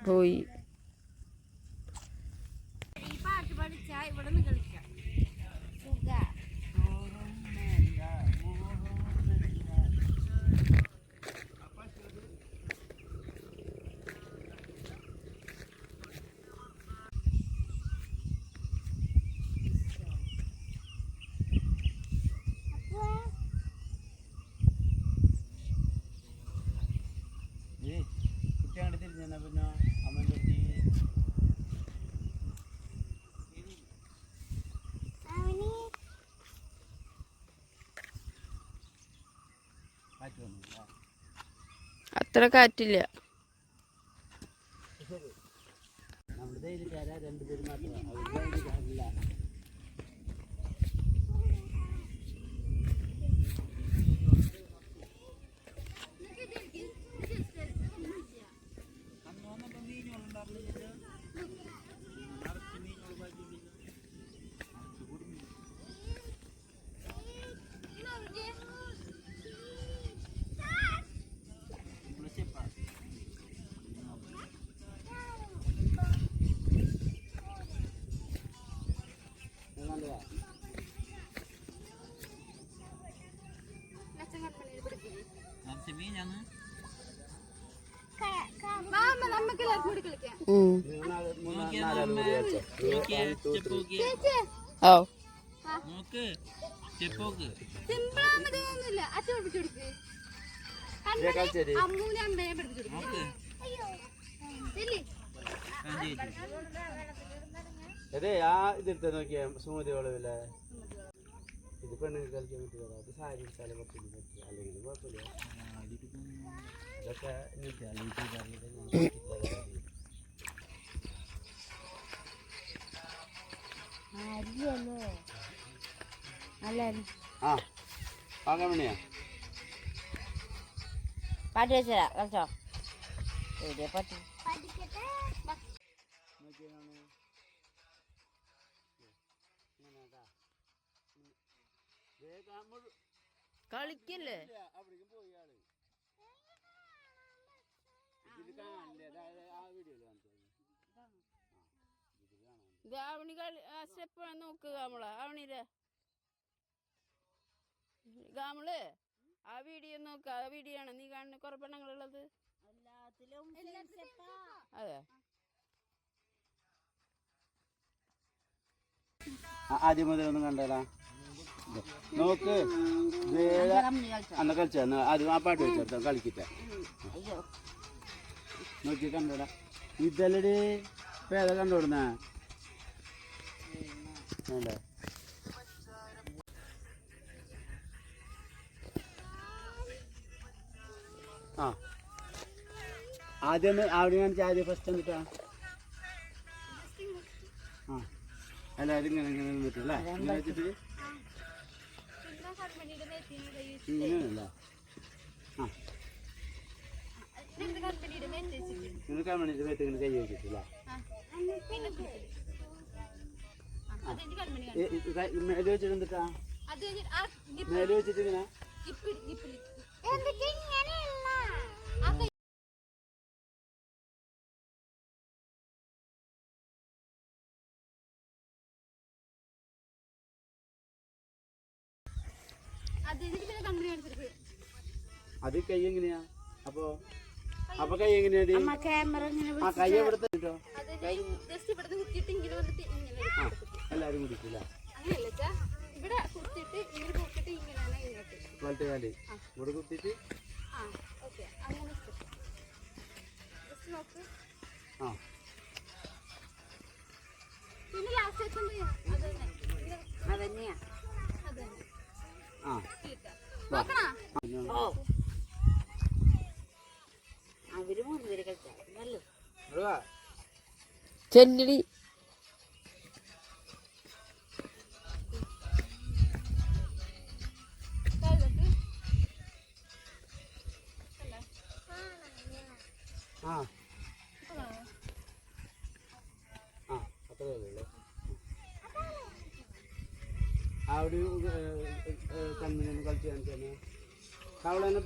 പോയി. പാട്ട് പഠിച്ചാ ഇവിടെ നിന്ന് കളിക്കാം. കുട്ടിയാണ്ട് തിരിഞ്ഞാ പിന്നെ അമ്മൻ്റെ അത്ര കാറ്റില്ല. നമ്മുടെ രണ്ടുപേരും മാത്രമല്ല. അതെ ആ ഇതെടുത്ത് നോക്കിയാ സുമതി വളവില്ല. ഇത് പെണ്ണുങ്ങൾക്ക് കളിക്കാൻ പറ്റില്ല. അത് സാരി എടുത്താലേ പറ്റില്ല. അല്ലെങ്കിൽ കുഴപ്പമില്ല. ഇതൊക്കെ ആ ആകാൻ വേണ്ടിയാ പാട്ട് വെച്ചാ കളിച്ചോ. പാട്ട് കളിക്കല്ലേ? അവണി കളി സ്റ്റെപ്പ് നോക്കുക. നമ്മള് അവണിയുടെ നമ്മള് ആ വീഡിയോ നോക്ക. ആ വീഡിയോ ആണ് നീ കാണുന്ന കുറെ പെണ്ണുങ്ങളുള്ളത്. അതെ ആദ്യം മുതൽ ഒന്നും കണ്ടേടാ. നോക്ക് അന്ന് കളിച്ച ആദ്യം ആ പാട്ട് വെച്ചെടുത്ത കളിക്കട്ടെ. നോക്കി കണ്ടോടാ. ഇതല്ലടി പേത കണ്ടോടുന്ന വേണ്ട. ആ ആദ്യം അവിടെ കാണിച്ച ആദ്യം ഫസ്റ്റ് എന്നിട്ടാ. ആ എല്ലാവരും ഇങ്ങനെ ഇങ്ങനെ നിന്നിട്ടില്ല. ഇങ്ങനെ വെച്ചിട്ട് ഇങ്ങനെയല്ല. ആ നിങ്ങൾ കമ്പനിയുടെ മേത്ത് ഇങ്ങനെ കൈ വെച്ചിട്ടില്ല. മേലെ വെച്ചിട്ട് എന്നിട്ടാ മേലെ വെച്ചിട്ട് ഇങ്ങനെ അത് കൈ എങ്ങനെയാ? അപ്പൊ കൈ എങ്ങനെയാ? ആ കൈ എവിടെ തന്നിട്ടോ? എല്ലാരും കുടിക്കില്ല. വലത്തെ കാല് ഇവിടെ കുത്തിട്ട് ആ അതന്നെയാ. ആ അവര് മൂന്ന് പേര് കളിച്ചാൽ ചെല്ലടി. ആ അത്രേ ഉള്ളൂ. അവിടെ കണ്ണിനൊന്ന് കളിച്ച് കാണിച്ചു തന്നെ. അവളെന്നെ